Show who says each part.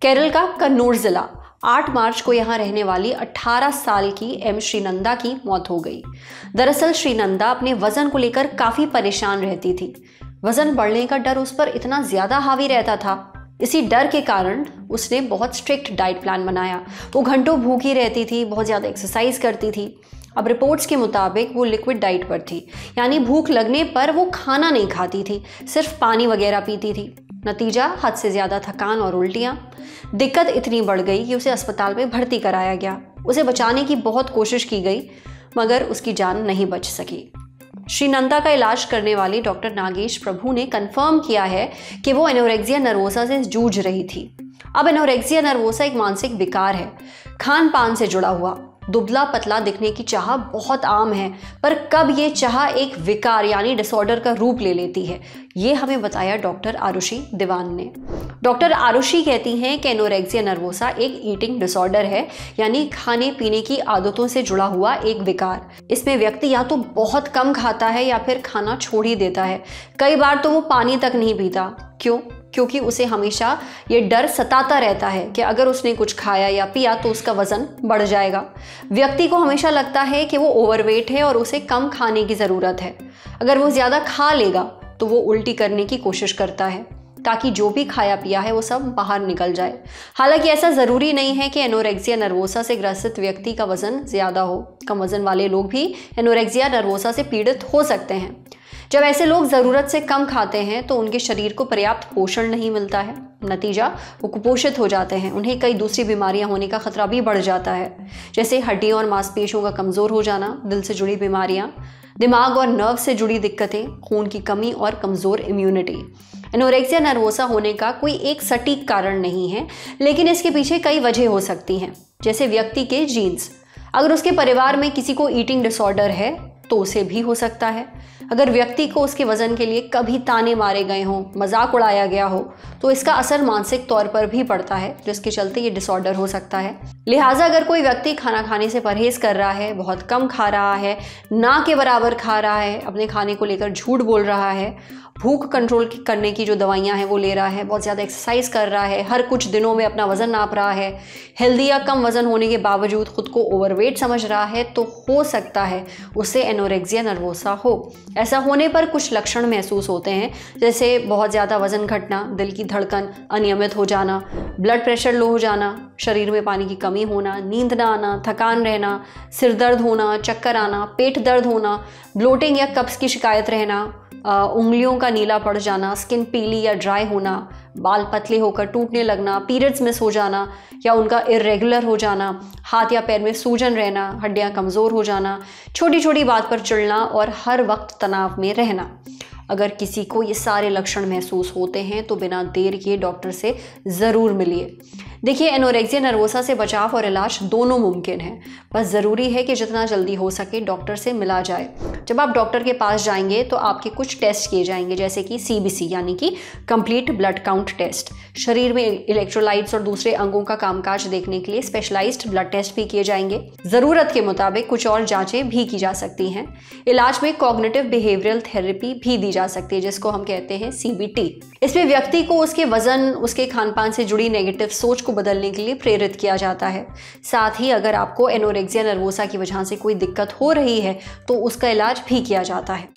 Speaker 1: केरल का कन्नूर जिला, 8 मार्च को यहाँ रहने वाली 18 साल की एम श्रीनंदा की मौत हो गई। दरअसल श्रीनंदा अपने वजन को लेकर काफी परेशान रहती थी। वजन बढ़ने का डर उस पर इतना ज्यादा हावी रहता था, इसी डर के कारण उसने बहुत स्ट्रिक्ट डाइट प्लान बनाया। वो घंटों भूखी रहती थी, बहुत ज़्यादा एक्सरसाइज करती थी। अब रिपोर्ट्स के मुताबिक वो लिक्विड डाइट पर थी, यानी भूख लगने पर वो खाना नहीं खाती थी, सिर्फ पानी वगैरह पीती थी। नतीजा हद से ज़्यादा थकान और उल्टियाँ। दिक्कत इतनी बढ़ गई कि उसे अस्पताल में भर्ती कराया गया। उसे बचाने की बहुत कोशिश की गई मगर उसकी जान नहीं बच सकी। श्रीनंदा का इलाज करने वाले डॉक्टर नागेश प्रभु ने कंफर्म किया है कि वो एनोरेक्सिया नर्वोसा से जूझ रही थी। अब एनोरेक्सिया नर्वोसा एक मानसिक विकार है, खान पान से जुड़ा हुआ। दुबला पतला दिखने की चाह बहुत आम है, पर कब ये चाह एक विकार यानी डिसऑर्डर का रूप ले लेती है, ये हमें बताया डॉक्टर आरुषि दीवान ने। डॉक्टर आरुषि कहती हैं कि एनोरेक्सिया नर्वोसा एक ईटिंग डिसऑर्डर है, यानी खाने पीने की आदतों से जुड़ा हुआ एक विकार। इसमें व्यक्ति या तो बहुत कम खाता है या फिर खाना छोड़ ही देता है। कई बार तो वो पानी तक नहीं पीता। क्यों? क्योंकि उसे हमेशा ये डर सताता रहता है कि अगर उसने कुछ खाया या पिया तो उसका वजन बढ़ जाएगा। व्यक्ति को हमेशा लगता है कि वो ओवरवेट है और उसे कम खाने की ज़रूरत है। अगर वो ज़्यादा खा लेगा तो वो उल्टी करने की कोशिश करता है ताकि जो भी खाया पिया है वो सब बाहर निकल जाए। हालांकि ऐसा ज़रूरी नहीं है कि एनोरेक्सिया नर्वोसा से ग्रसित व्यक्ति का वज़न ज़्यादा हो। कम वज़न वाले लोग भी एनोरेक्सिया नर्वोसा से पीड़ित हो सकते हैं। जब ऐसे लोग ज़रूरत से कम खाते हैं तो उनके शरीर को पर्याप्त पोषण नहीं मिलता है। नतीजा वो कुपोषित हो जाते हैं। उन्हें कई दूसरी बीमारियां होने का खतरा भी बढ़ जाता है, जैसे हड्डियों और मांसपेशियों का कमज़ोर हो जाना, दिल से जुड़ी बीमारियां, दिमाग और नर्व से जुड़ी दिक्कतें, खून की कमी और कमज़ोर इम्यूनिटी। एनोरेक्सिया नर्वोसा होने का कोई एक सटीक कारण नहीं है, लेकिन इसके पीछे कई वजह हो सकती हैं, जैसे व्यक्ति के जीन्स। अगर उसके परिवार में किसी को ईटिंग डिसऑर्डर है तो उसे भी हो सकता है। अगर व्यक्ति को उसके वजन के लिए कभी ताने मारे गए हों, मजाक उड़ाया गया हो, तो इसका असर मानसिक तौर पर भी पड़ता है, जिसके चलते ये डिसऑर्डर हो सकता है। लिहाजा अगर कोई व्यक्ति खाना खाने से परहेज कर रहा है, बहुत कम खा रहा है, ना के बराबर खा रहा है, अपने खाने को लेकर झूठ बोल रहा है, भूख कंट्रोल करने की जो दवाइयाँ हैं वो ले रहा है, बहुत ज़्यादा एक्सरसाइज कर रहा है, हर कुछ दिनों में अपना वज़न नाप रहा है, हेल्दी या कम वज़न होने के बावजूद खुद को ओवरवेट समझ रहा है, तो हो सकता है उसे एनोरेक्सिया नर्वोसा हो। ऐसा होने पर कुछ लक्षण महसूस होते हैं, जैसे बहुत ज़्यादा वज़न घटना, दिल की धड़कन अनियमित हो जाना, ब्लड प्रेशर लो हो जाना, शरीर में पानी की कमी होना, नींद ना आना, थकान रहना, सिर दर्द होना, चक्कर आना, पेट दर्द होना, ब्लोटिंग या कब्ज़ की शिकायत रहना, उंगलियों का नीला पड़ जाना, स्किन पीली या ड्राई होना, बाल पतले होकर टूटने लगना, पीरियड्स मिस हो जाना या उनका इरेगुलर हो जाना, हाथ या पैर में सूजन रहना, हड्डियां कमज़ोर हो जाना, छोटी छोटी बात पर चिढ़ना और हर वक्त तनाव में रहना। अगर किसी को ये सारे लक्षण महसूस होते हैं तो बिना देर किए डॉक्टर से ज़रूर मिलिए। देखिए, एनोरेक्सिया नर्वोसा से बचाव और इलाज दोनों मुमकिन है, बस ज़रूरी है कि जितना जल्दी हो सके डॉक्टर से मिला जाए। जब आप डॉक्टर के पास जाएंगे तो आपके कुछ टेस्ट किए जाएंगे, जैसे कि CBC यानी कि कंप्लीट ब्लड काउंट टेस्ट। शरीर में इलेक्ट्रोलाइट्स और दूसरे अंगों का कामकाज देखने के लिए स्पेशलाइज्ड ब्लड टेस्ट भी किए जाएंगे। ज़रूरत के मुताबिक कुछ और जाँचें भी की जा सकती हैं। इलाज में कॉग्निटिव बिहेवियरल थेरेपी भी दी जा सकती है, जिसको हम कहते हैं CBT। इसमें व्यक्ति को उसके वजन, उसके खान पान से जुड़ी नेगेटिव सोच को बदलने के लिए प्रेरित किया जाता है। साथ ही अगर आपको एनोरेक्सिया नर्वोसा की वजह से कोई दिक्कत हो रही है तो उसका इलाज भी किया जाता है।